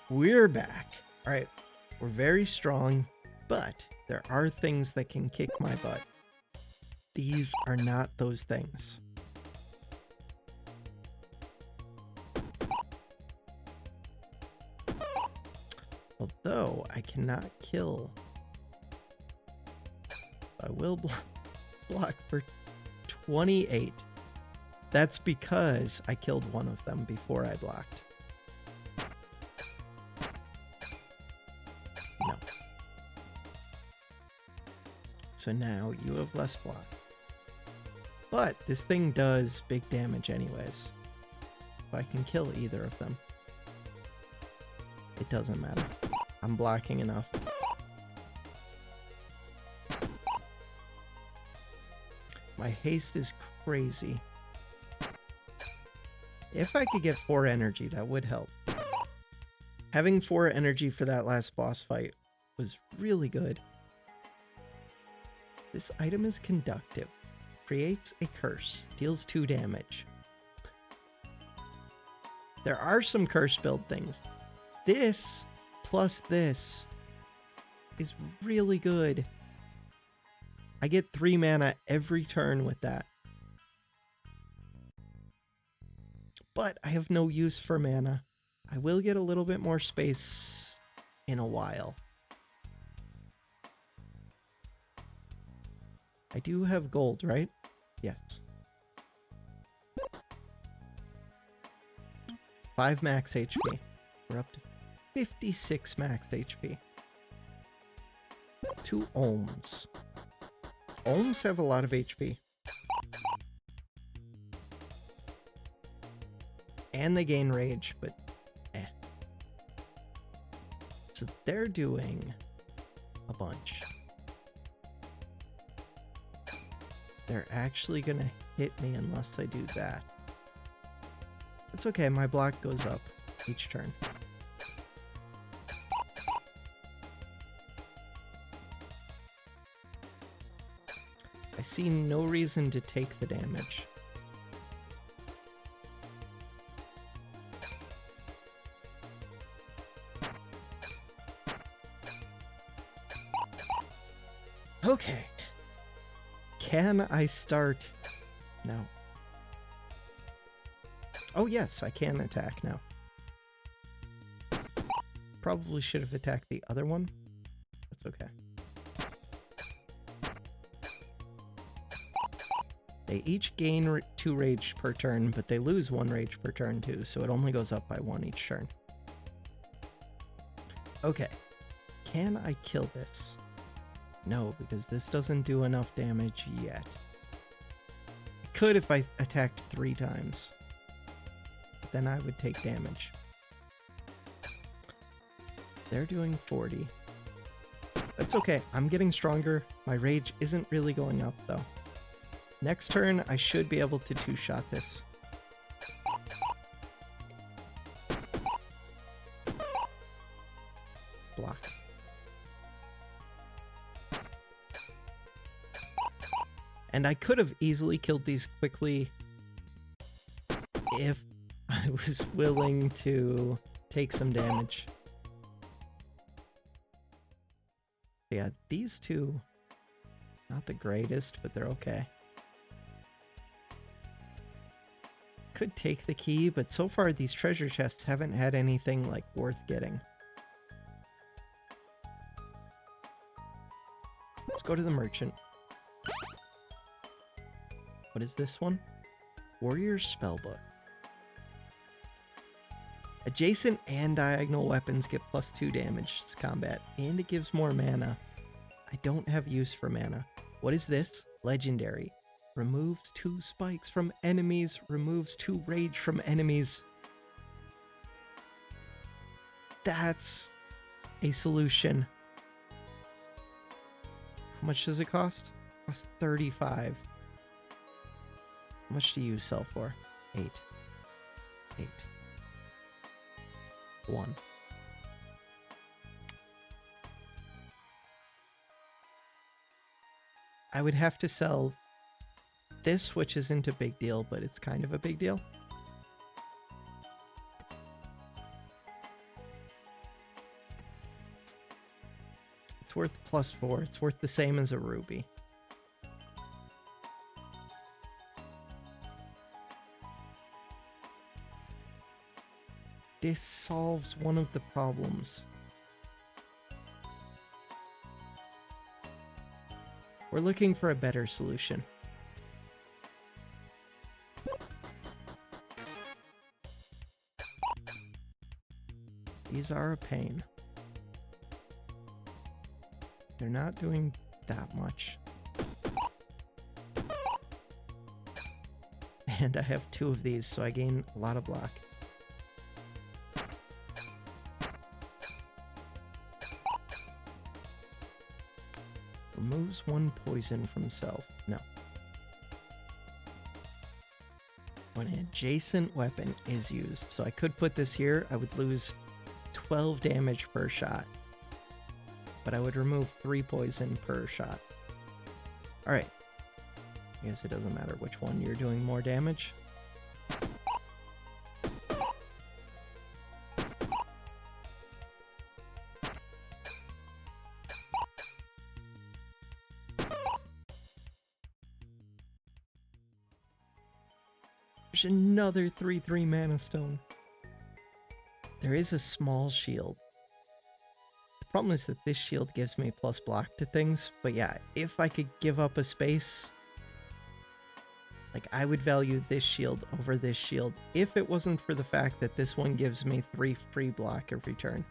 We're back. All right, we're very strong, but there are things that can kick my butt. These are not those things. Although I cannot kill, I will block for 28. That's because I killed one of them before I blocked. No. So now you have less block. But this thing does big damage anyways. If I can kill either of them, it doesn't matter. I'm blocking enough. My haste is crazy. If I could get 4 energy, that would help. Having 4 energy for that last boss fight was really good. This item is conductive. Creates a curse. Deals 2 damage. There are some curse build things. This plus this is really good. I get 3 mana every turn with that. But I have no use for mana. I will get a little bit more space in a while. I do have gold, right? Yes. 5 max HP. We're up to 56 max HP. 2 ohms. Ohms have a lot of HP. And they gain rage, but eh. So they're doing a bunch. They're actually gonna hit me unless I do that. It's okay, my block goes up each turn. I see no reason to take the damage. Okay. Can I start? No. Oh yes, I can attack now. Probably should have attacked the other one. That's okay. They each gain 2 rage per turn, but they lose 1 rage per turn too, so it only goes up by 1 each turn. Okay. Can I kill this? No, because this doesn't do enough damage yet. I could if I attacked 3 times. But then I would take damage. They're doing 40. That's okay. I'm getting stronger. My rage isn't really going up, though. Next turn, I should be able to 2-shot this. Block. And I could have easily killed these quickly if I was willing to take some damage. Yeah, these two, not the greatest, but they're okay. Could take the key, but so far these treasure chests haven't had anything like worth getting. Let's go to the merchant. What is this one? Warrior's Spellbook. Adjacent and diagonal weapons get +2 damage to combat, and it gives more mana. I don't have use for mana. What is this? Legendary. Removes 2 spikes from enemies, removes 2 rage from enemies. That's a solution. How much does it cost? It costs 35. How much do you sell for? 8. 8. 1. I would have to sell this, which isn't a big deal, but it's kind of a big deal. It's worth +4. It's worth the same as a ruby. This solves one of the problems. We're looking for a better solution. These are a pain. They're not doing that much. And I have 2 of these, so I gain a lot of block. Removes 1 poison from self. No. When an adjacent weapon is used. So I could put this here. I would lose 12 damage per shot. But I would remove 3 poison per shot. Alright. I guess it doesn't matter which one you're doing more damage. There's another 3/3 mana stone. There is a small shield. The problem is that this shield gives me plus block to things, but yeah, if I could give up a space, like I would value this shield over this shield if it wasn't for the fact that this one gives me 3 free block every turn.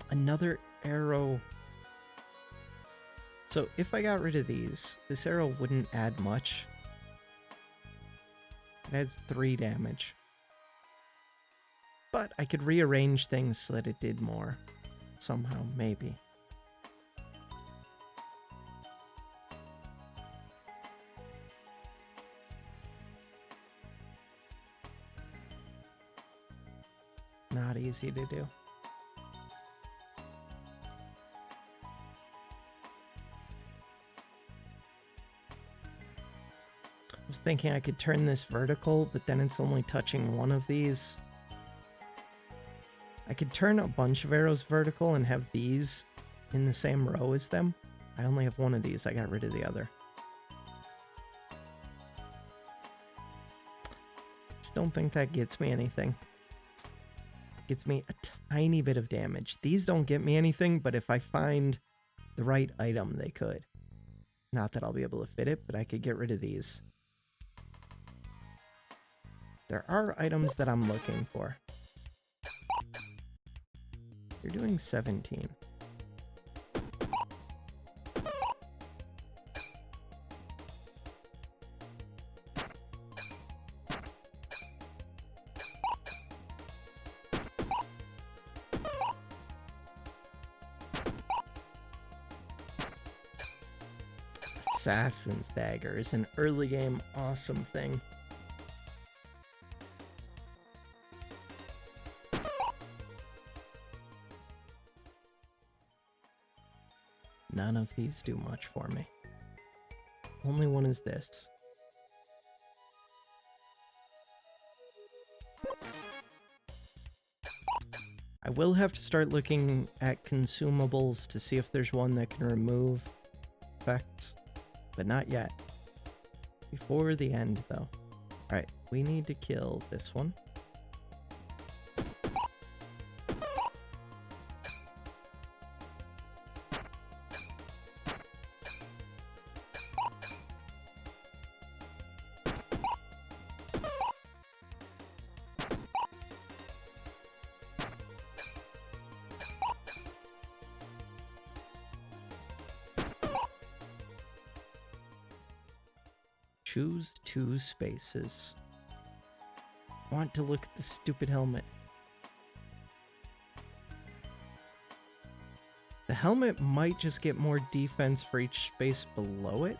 Another arrow. So if I got rid of these, this arrow wouldn't add much. It adds 3 damage. But I could rearrange things so that it did more. Somehow, maybe. Not easy to do. I was thinking I could turn this vertical, but then it's only touching one of these. I could turn a bunch of arrows vertical and have these in the same row as them. I only have one of these. I got rid of the other. Just don't think that gets me anything. Gets me a tiny bit of damage. These don't get me anything, but if I find the right item, they could. Not that I'll be able to fit it, but I could get rid of these. There are items that I'm looking for. You're doing 17. Assassin's Dagger is an early game awesome thing. None of these do much for me. Only one is this. I will have to start looking at consumables to see if there's one that can remove effects, but not yet. Before the end, though. Alright, we need to kill this one. Choose 2 spaces. Want to look at the stupid helmet. The helmet might just get more defense for each space below it.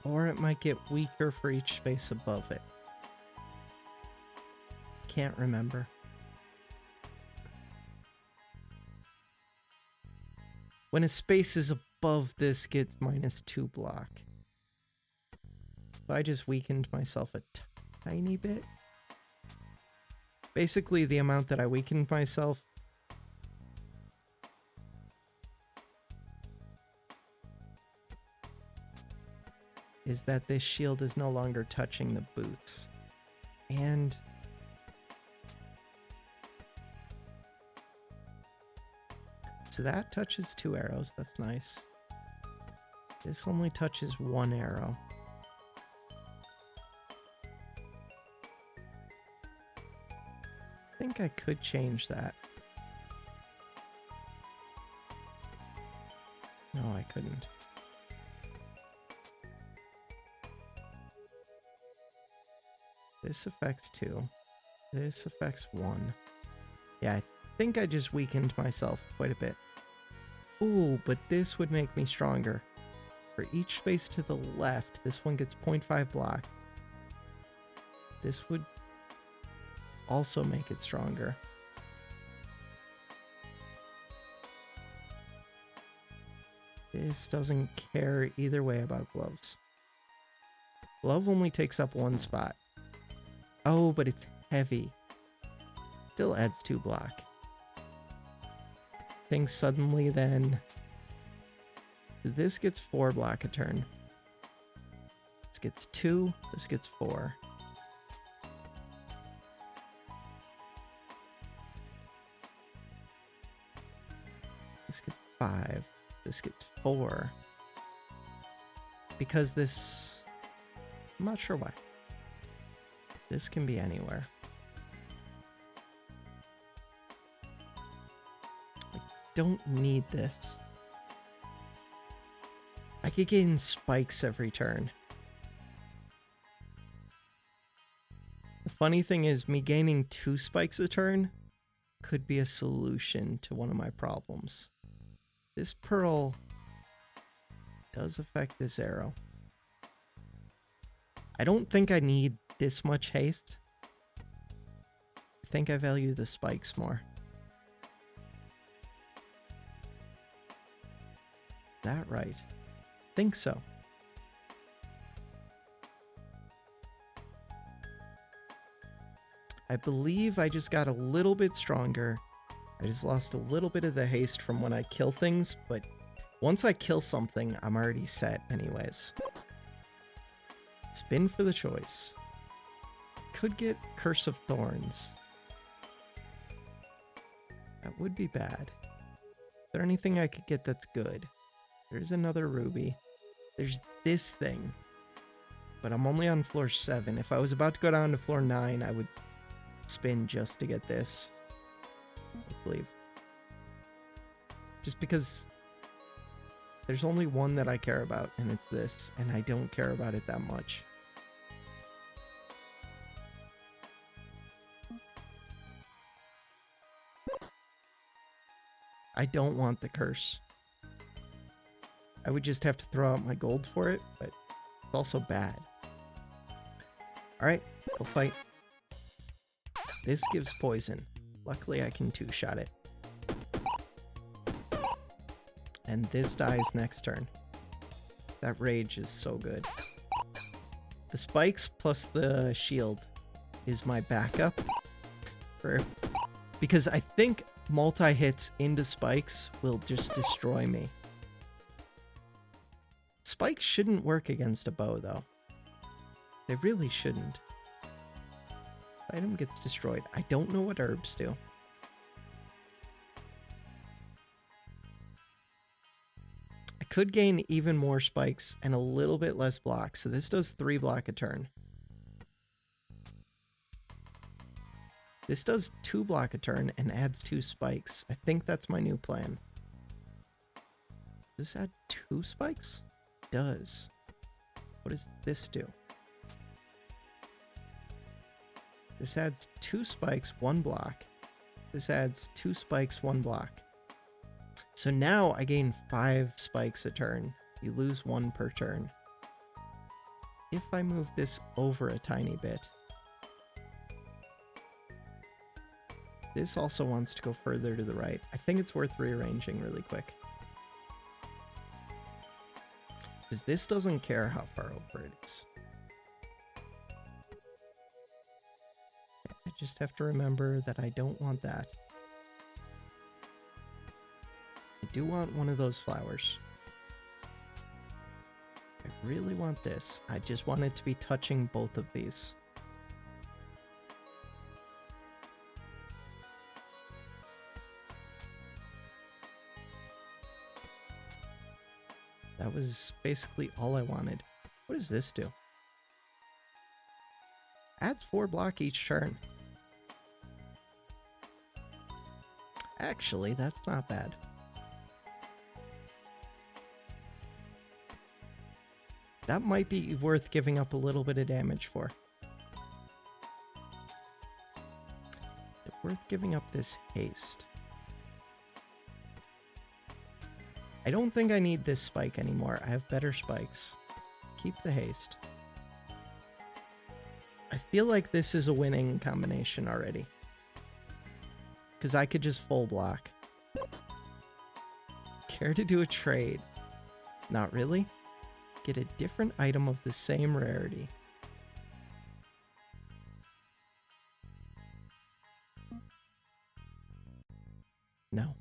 Or it might get weaker for each space above it. Can't remember. When a space is above this, gets -2 block. So I just weakened myself a tiny bit. Basically, the amount that I weakened myself. Is that this shield is no longer touching the boots. And so that touches 2 arrows, that's nice. This only touches 1 arrow. I think I could change that. No, I couldn't. This affects 2. This affects 1. Yeah, I think I just weakened myself quite a bit. Ooh, but this would make me stronger. For each space to the left, this one gets 0.5 block. This would also make it stronger. This doesn't care either way about gloves. Glove only takes up 1 spot. Oh, but it's heavy. Still adds 2 block. Think suddenly then... This gets 4 block a turn. This gets 2. This gets 4. This gets 5. This gets 4. Because this... I'm not sure why. This can be anywhere. I don't need this. I could gain spikes every turn. The funny thing is, me gaining 2 spikes a turn could be a solution to one of my problems. This pearl does affect this arrow. I don't think I need this much haste. I think I value the spikes more. Is that right? Think so. I believe I just got a little bit stronger. I just lost a little bit of the haste from when I kill things, but once I kill something, I'm already set anyways. Spin for the choice. Could get Curse of Thorns. That would be bad. Is there anything I could get that's good? There's another ruby. There's this thing. But I'm only on floor 7. If I was about to go down to floor 9, I would spin just to get this. Let's leave. Just because there's only one that I care about, and it's this, and I don't care about it that much. I don't want the curse. I would just have to throw out my gold for it, but it's also bad. Alright, go fight. This gives poison. Luckily I can 2-shot it. And this dies next turn. That rage is so good. The spikes plus the shield is my backup. Because I think multi-hits into spikes will just destroy me. Spikes shouldn't work against a bow, though. They really shouldn't. Item gets destroyed. I don't know what herbs do. I could gain even more spikes and a little bit less block, so this does 3 block a turn. This does 2 block a turn and adds 2 spikes. I think that's my new plan. Does this add 2 spikes? It does. What does this do? This adds 2 spikes, 1 block. This adds 2 spikes, 1 block. So now I gain 5 spikes a turn. You lose 1 per turn. If I move this over a tiny bit. This also wants to go further to the right. I think it's worth rearranging really quick. Because this doesn't care how far over it is. just have to remember that I don't want that. I do want one of those flowers. I really want this. I just want it to be touching both of these. That was basically all I wanted. What does this do? Adds 4 block each turn. Actually, that's not bad. That might be worth giving up a little bit of damage for. It's worth giving up this haste. I don't think I need this spike anymore. I have better spikes. Keep the haste. I feel like this is a winning combination already. Because I could just full block. Care to do a trade? Not really. Get a different item of the same rarity. No.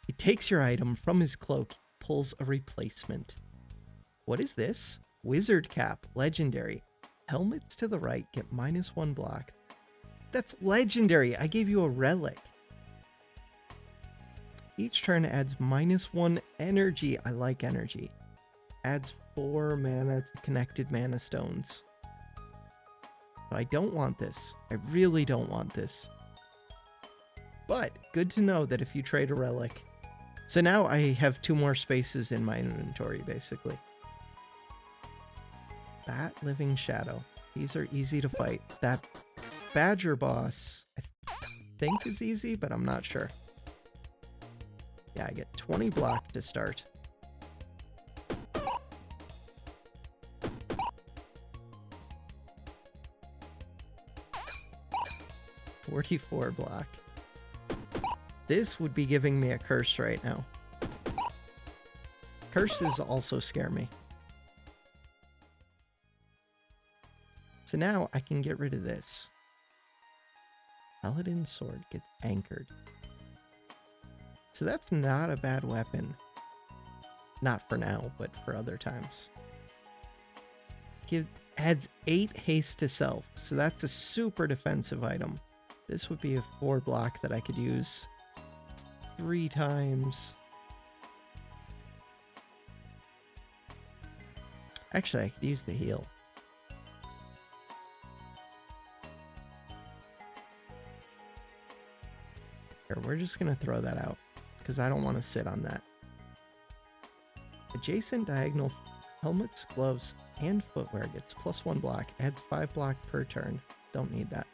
He takes your item from his cloak, pulls a replacement. What is this? Wizard Cap, legendary. Helmets to the right get -1 block. That's legendary. I gave you a relic. Each turn adds -1 energy. I like energy. Adds 4 mana to connected mana stones. So I don't want this. I really don't want this. But good to know that if you trade a relic. So now I have 2 more spaces in my inventory, basically. Bat Living Shadow. These are easy to fight. That Badger boss, I think is easy, but I'm not sure. Yeah, I get 20 block to start. $44 block. This would be giving me a curse right now. Curses also scare me. So now I can get rid of this. Paladin Sword gets anchored. So that's not a bad weapon. Not for now, but for other times. Adds 8 haste to self, so that's a super defensive item. This would be a 4 block that I could use 3 times. Actually, I could use the heal. Here, we're just gonna throw that out, because I don't want to sit on that. Adjacent diagonal helmets, gloves, and footwear gets +1 block, adds 5 block per turn. Don't need that.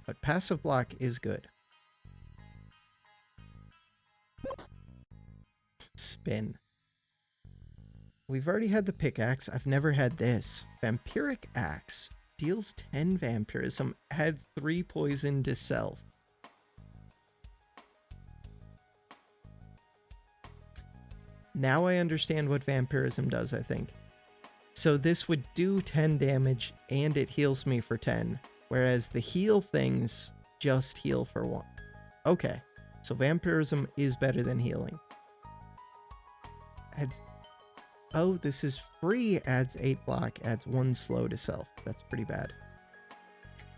But passive block is good. Spin. We've already had the pickaxe. I've never had this. Vampiric Axe. Deals 10 vampirism, adds 3 poison to self. Now I understand what vampirism does, I think. So this would do 10 damage and it heals me for 10. Whereas the heal things just heal for 1. Okay, so vampirism is better than healing. Oh, this is free. Adds 8 block, adds 1 slow to self. That's pretty bad.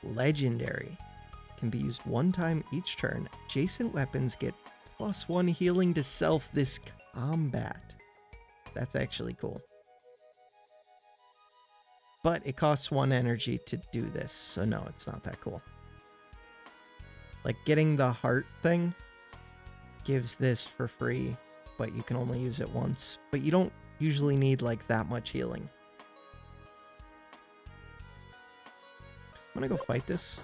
Legendary. Can be used 1 time each turn. Adjacent weapons get +1 healing to self this combat. That's actually cool. But it costs 1 energy to do this, so no, it's not that cool. Like, getting the heart thing gives this for free, but you can only use it once. But you don't usually need, like, that much healing. I'm gonna go fight this.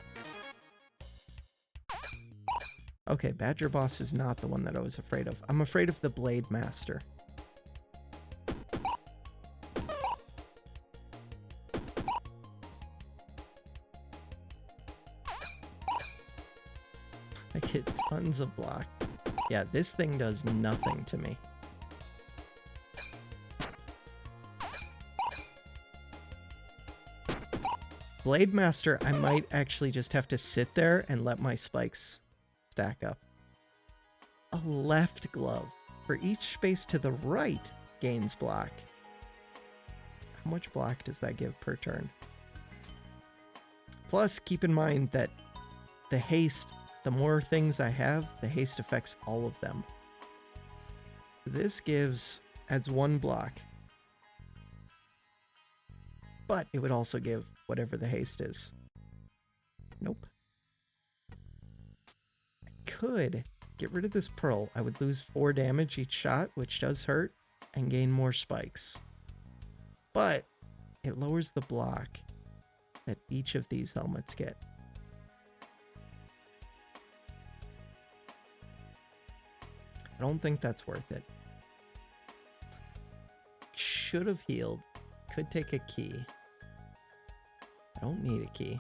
Okay, Badger Boss is not the one that I was afraid of. I'm afraid of the Blade Master. I get tons of block. Yeah, this thing does nothing to me. Blade Master, I might actually just have to sit there and let my spikes stack up. A left glove. For each space to the right gains block. How much block does that give per turn? Plus, keep in mind that the haste, the more things I have, the haste affects all of them. This adds 1 block. But it would also give whatever the haste is. Nope. I could get rid of this pearl. I would lose 4 damage each shot, which does hurt, and gain more spikes. But it lowers the block that each of these helmets get. I don't think that's worth it. Should have healed. Could take a key. I don't need a key.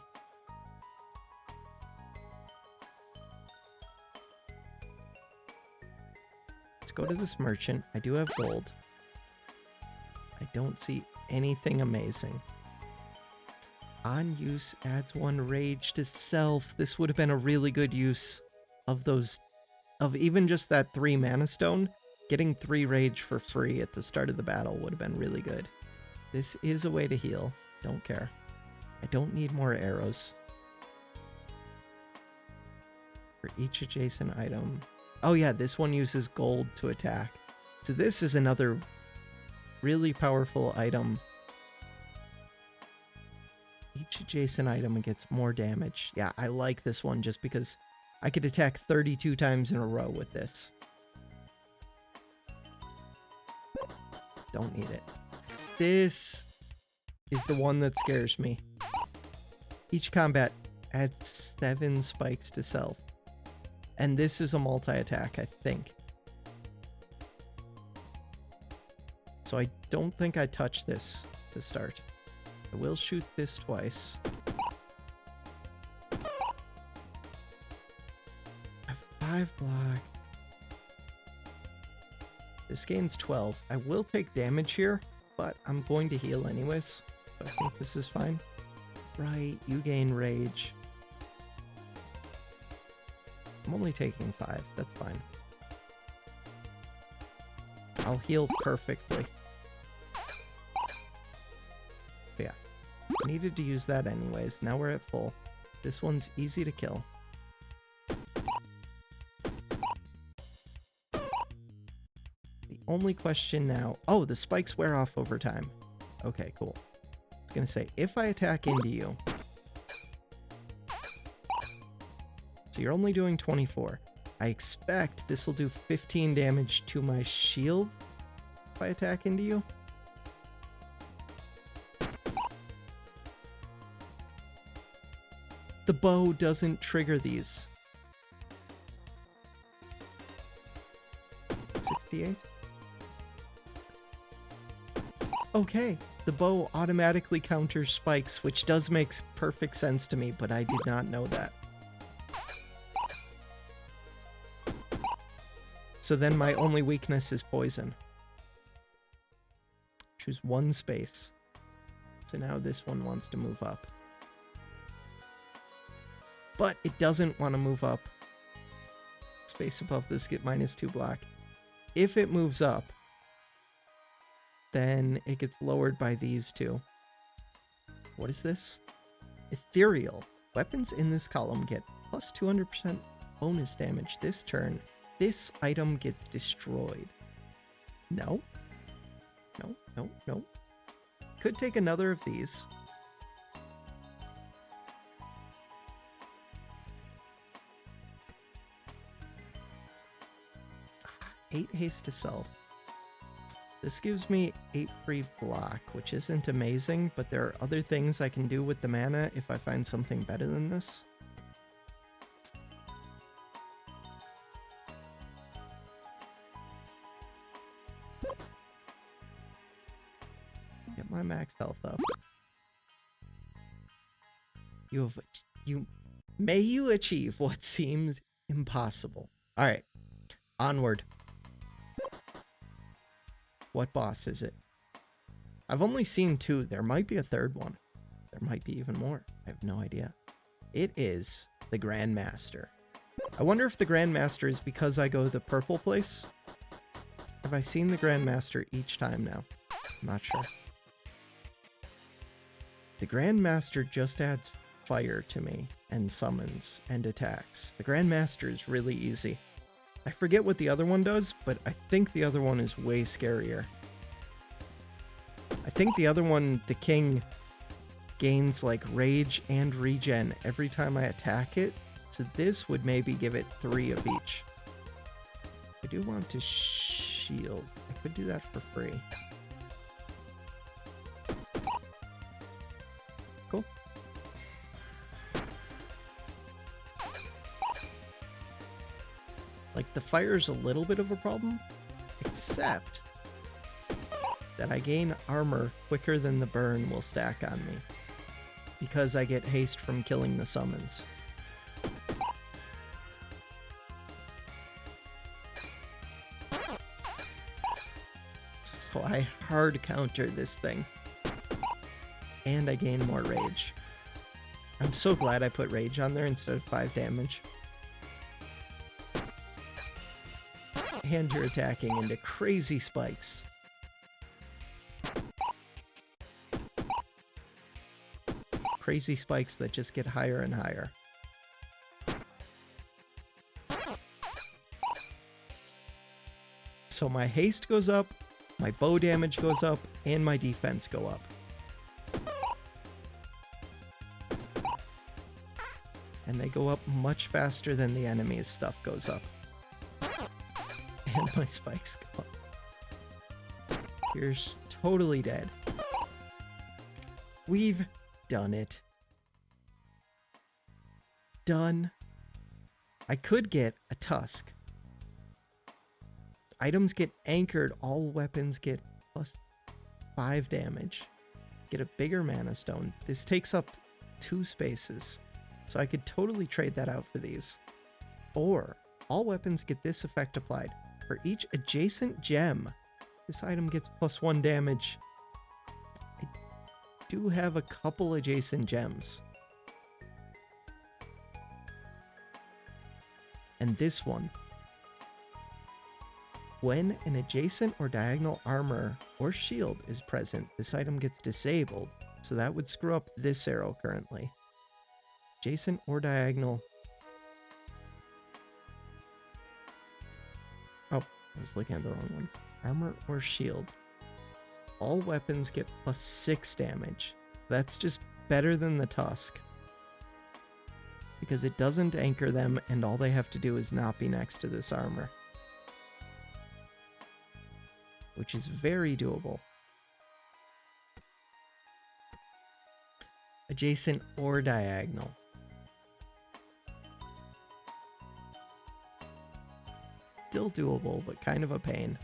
Let's go to this merchant. I do have gold. I don't see anything amazing. On use adds 1 rage to self. This would have been a really good use of even just that 3 mana stone. Getting 3 rage for free at the start of the battle would have been really good. This is a way to heal. Don't care. I don't need more arrows. For each adjacent item. Oh yeah, this one uses gold to attack. So this is another really powerful item. Each adjacent item gets more damage. Yeah, I like this one just because I could attack 32 times in a row with this. Don't need it. This is the one that scares me. Each combat adds 7 spikes to self. And this is a multi-attack, I think. So I don't think I touch this to start. I will shoot this twice. I have 5 block. This gains 12. I will take damage here, but I'm going to heal anyways. So I think this is fine. Right, you gain rage. I'm only taking 5. That's fine. I'll heal perfectly. But yeah, I needed to use that anyways. Now we're at full. This one's easy to kill. The only question now... Oh, the spikes wear off over time. Okay, cool. I was gonna say, if I attack into you... So you're only doing 24. I expect this will do 15 damage to my shield if I attack into you. The bow doesn't trigger these. 68? Okay, the bow automatically counters spikes, which does make perfect sense to me, but I did not know that. So then my only weakness is poison. Choose 1 space. So now this one wants to move up. But it doesn't want to move up. Space above this, get -2 block. If it moves up, then it gets lowered by these 2. What is this? Ethereal. Weapons in this column get plus 200% bonus damage this turn. This item gets destroyed. No. No, no, no. Could take another of these. Eight haste to self. This gives me 8 free block, which isn't amazing, but there are other things I can do with the mana if I find something better than this. Get my max health up. May you achieve what seems impossible. Alright, onward. What boss is it? I've only seen 2. There might be a third one. There might be even more. I have no idea. It is the Grandmaster. I wonder if the Grandmaster is because I go the purple place. Have I seen the Grandmaster each time now? I'm not sure. The Grandmaster just adds fire to me, and summons, and attacks. The Grandmaster is really easy. I forget what the other one does, but I think the other one is way scarier. I think the other one, the King, gains like rage and regen every time I attack it, so this would maybe give it 3 of each. I do want to shield. I could do that for free. Cool. Like, the fire's a little bit of a problem, except that I gain armor quicker than the burn will stack on me, because I get haste from killing the summons. So I hard counter this thing. And I gain more rage. I'm so glad I put rage on there instead of 5 damage. And you're attacking into crazy spikes. Crazy spikes that just get higher and higher. So my haste goes up, my bow damage goes up, and my defense go up. And they go up much faster than the enemy's stuff goes up. And my spikes go up. You're totally dead. We've done it. Done. I could get a tusk. Items get anchored. All weapons get plus 5 damage. Get a bigger mana stone. This takes up 2 spaces. So I could totally trade that out for these. Or all weapons get this effect applied. For each adjacent gem, this item gets plus 1 damage. I do have a couple adjacent gems. And this one. When an adjacent or diagonal armor or shield is present, this item gets disabled. So that would screw up this arrow currently. Adjacent or diagonal. Oh, I was looking at the wrong one. Armor or shield. All weapons get plus 6 damage. That's just better than the tusk. Because it doesn't anchor them, and all they have to do is not be next to this armor. Which is very doable. Adjacent or diagonal. Still doable, but kind of a pain.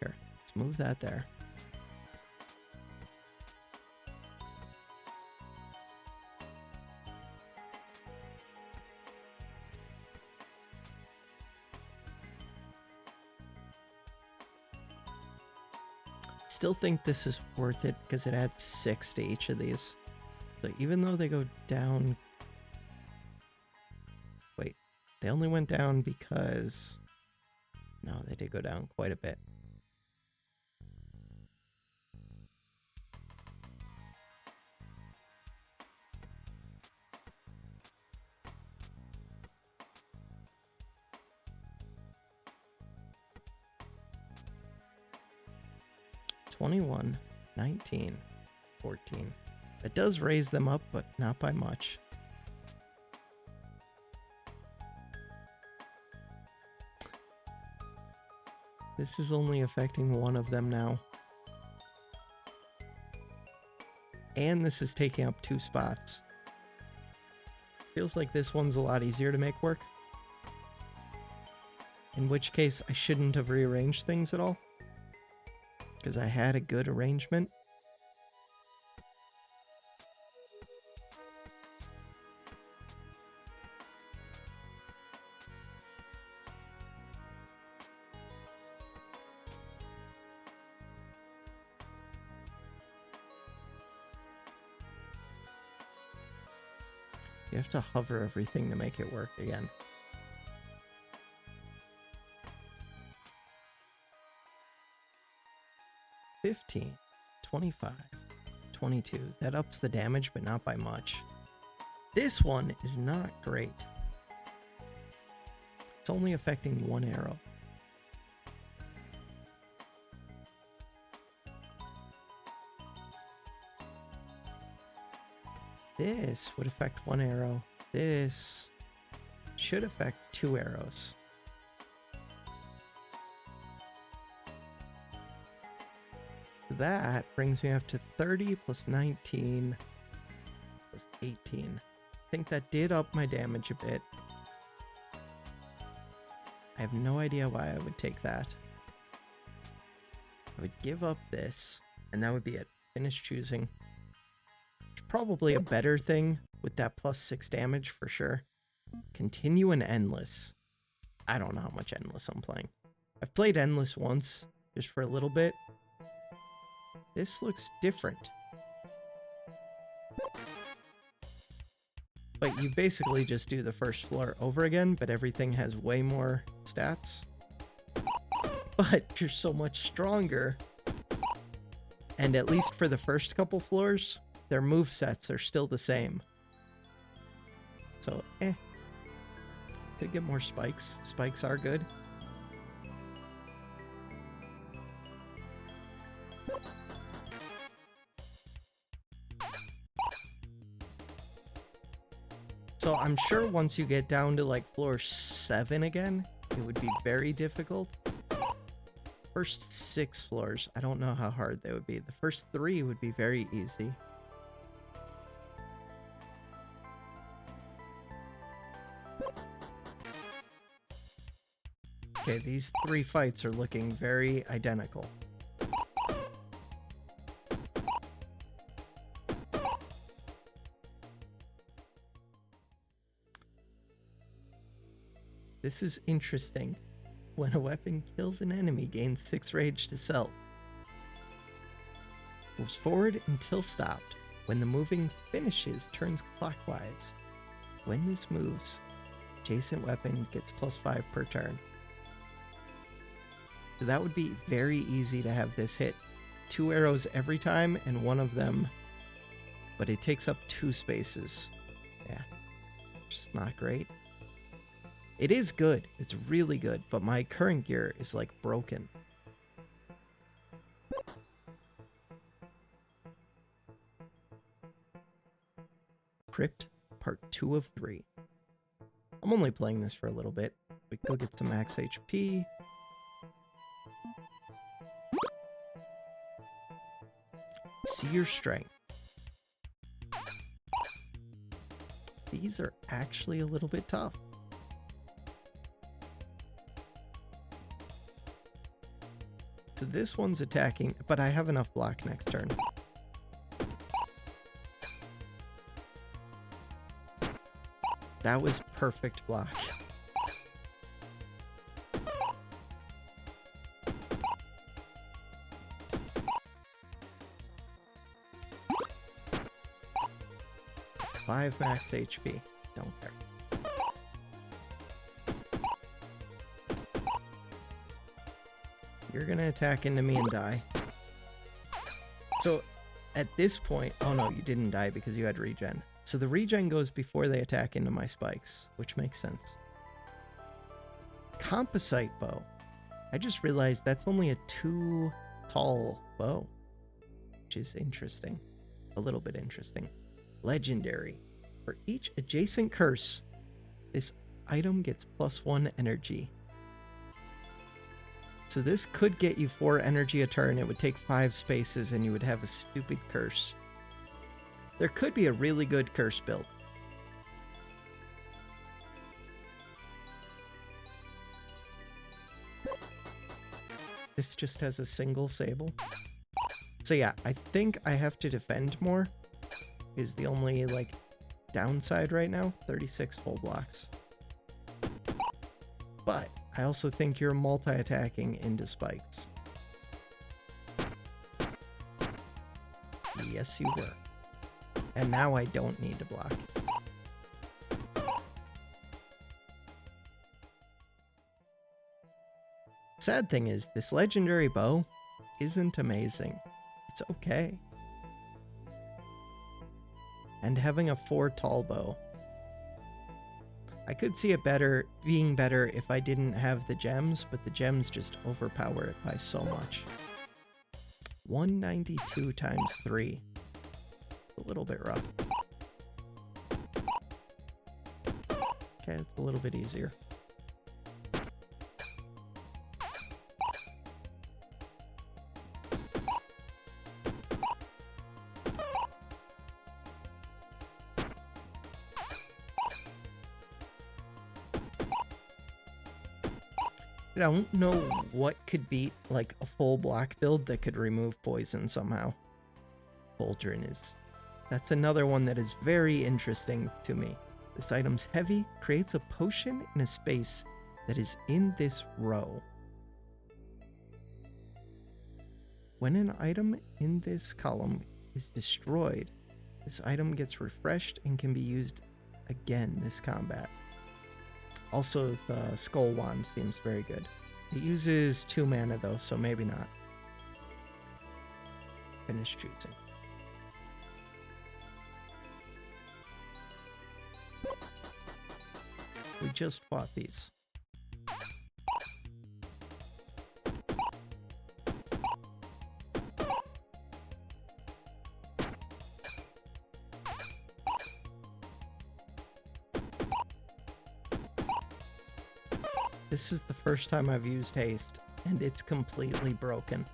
Here, let's move that there. Still think this is worth it because it adds 6 to each of these. So even though they go down... Wait, they only went down because... No, they did go down quite a bit. $21, $19, $14. It does raise them up, but not by much. This is only affecting one of them now. And this is taking up 2 spots. Feels like this one's a lot easier to make work. In which case, I shouldn't have rearranged things at all. Because I had a good arrangement. You have to hover everything to make it work again. $15, $25, $22. That ups the damage, but not by much. This one is not great. It's only affecting one arrow. This would affect one arrow. This should affect 2 arrows. That brings me up to 30 plus 19 plus 18. I think that did up my damage a bit. I have no idea why I would take that. I would give up this, and that would be it. Finish choosing. Probably a better thing with that plus 6 damage for sure. Continue an Endless. I don't know how much Endless I'm playing. I've played Endless once, just for a little bit. This looks different. But you basically just do the first floor over again, but everything has way more stats. But you're so much stronger. And at least for the first couple floors, their movesets are still the same. So, could get more spikes. Spikes are good. So I'm sure once you get down to like floor 7 again, it would be very difficult. First 6 floors, I don't know how hard they would be. The first 3 would be very easy. Okay, these 3 fights are looking very identical. This is interesting. When a weapon kills an enemy, gains 6 rage to self. Moves forward until stopped. When the moving finishes, turns clockwise. When this moves, adjacent weapon gets +5 per turn. So that would be very easy to have this hit 2 arrows every time, and one of them, but it takes up 2 spaces. Yeah, just not great. It is good. It's really good, but my current gear is like broken. Crypt, part 2 of 3. I'm only playing this for a little bit. We go get some max HP. See your strength. These are actually a little bit tough. So this one's attacking, but I have enough block next turn. That was perfect block. Five max HP. Don't care. You're gonna attack into me and die. So at this point, oh no, you didn't die because you had regen. So the regen goes before they attack into my spikes, which makes sense. Composite bow. I just realized that's only a 2 tall bow, which is interesting. A little bit interesting. Legendary. For each adjacent curse, this item gets +1 energy. So this could get you 4 energy a turn. It would take 5 spaces and you would have a stupid curse. There could be a really good curse build. This just has a single sable. So yeah, I think I have to defend more. Is the only like downside right now. 36 full blocks. But I also think you're multi-attacking into spikes. Yes, you were. And now I don't need to block. Sad thing is, this legendary bow isn't amazing. It's okay. And having a 4 tall bow. I could see it being better if I didn't have the gems, but the gems just overpower it by so much. 192 times 3. A little bit rough. Okay, it's a little bit easier. I don't know what could beat like a full black build that could remove poison somehow. Cauldron is. That's another one that is very interesting to me. This item's heavy, creates a potion in a space that is in this row. When an item in this column is destroyed, this item gets refreshed and can be used again this combat. Also, the Skull Wand seems very good. It uses 2 mana though, so maybe not. Finish choosing. We just bought these. This is the first time I've used haste, and it's completely broken.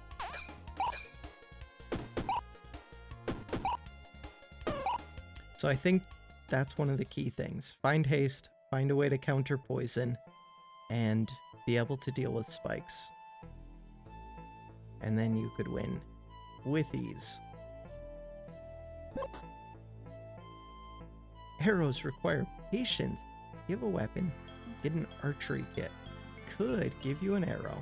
So I think that's one of the key things. Find haste, find a way to counter poison, and be able to deal with spikes. And then you could win with ease. Arrows require patience. Give a weapon, get an archery kit. Could give you an arrow.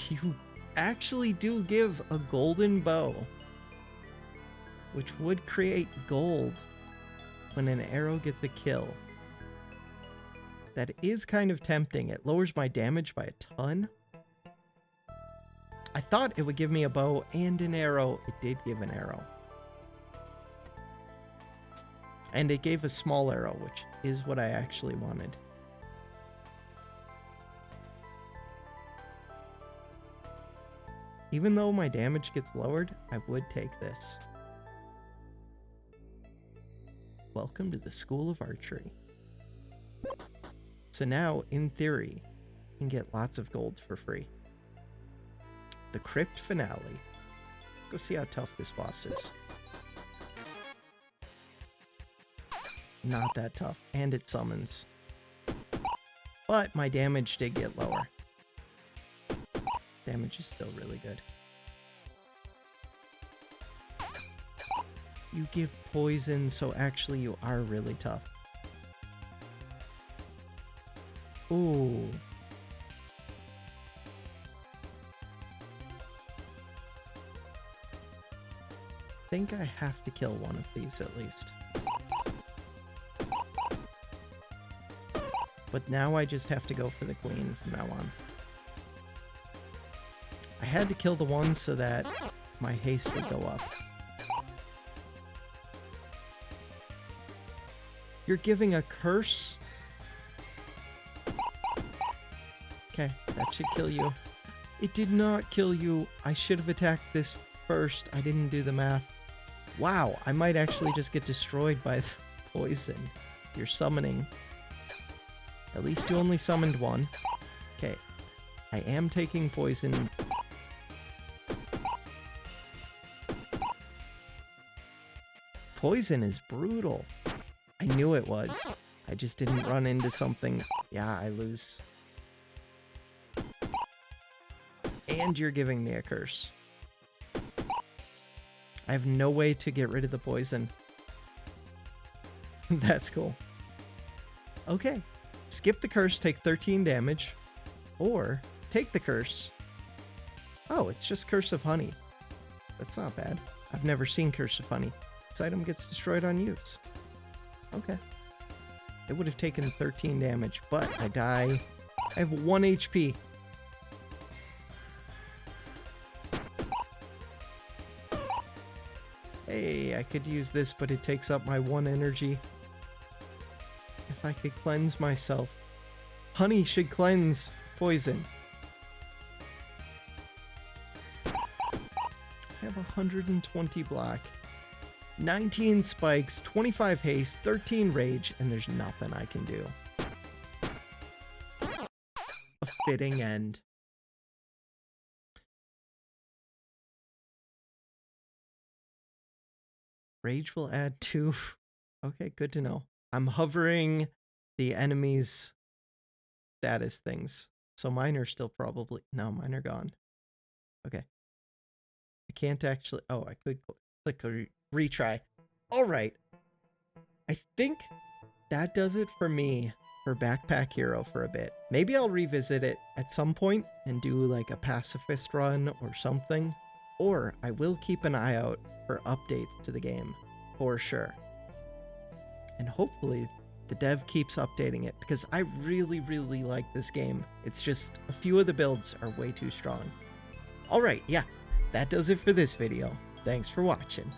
You actually do give a golden bow, which would create gold when an arrow gets a kill. That is kind of tempting. It lowers my damage by a ton. I thought it would give me a bow and an arrow. It did give an arrow. And it gave a small arrow, which is what I actually wanted. Even though my damage gets lowered, I would take this. Welcome to the School of Archery. So now, in theory, you can get lots of gold for free. The Crypt Finale. Go see how tough this boss is. Not that tough, and it summons. But my damage did get lower. Damage is still really good. You give poison, so actually you are really tough. Ooh. I think I have to kill one of these at least. But now I just have to go for the queen from now on. I had to kill the one so that my haste would go up. You're giving a curse? Okay, that should kill you. It did not kill you. I should have attacked this first. I didn't do the math. Wow, I might actually just get destroyed by the poison. You're summoning. At least you only summoned one. Okay. I am taking poison. Poison is brutal. I knew it was. I just didn't run into something. Yeah, I lose. And you're giving me a curse. I have no way to get rid of the poison. That's cool. Okay. Skip the curse, take 13 damage. Or take the curse. Oh, it's just Curse of Honey. That's not bad. I've never seen Curse of Honey. This item gets destroyed on use. Okay. It would have taken 13 damage, but I die. I have 1 HP. Hey, I could use this, but it takes up my 1 energy. If I could cleanse myself. Honey should cleanse poison. I have 120 black, 19 spikes, 25 haste, 13 rage, and there's nothing I can do. A fitting end. Rage will add 2. Okay, good to know. I'm hovering the enemy's status things. So mine are still probably... No, mine are gone. Okay. I can't actually... Oh, I could click a retry. All right. I think that does it for me for Backpack Hero for a bit. Maybe I'll revisit it at some point and do like a pacifist run or something. Or I will keep an eye out for updates to the game for sure. And hopefully the dev keeps updating it because I really, really like this game. It's just a few of the builds are way too strong. All right, yeah, that does it for this video. Thanks for watching.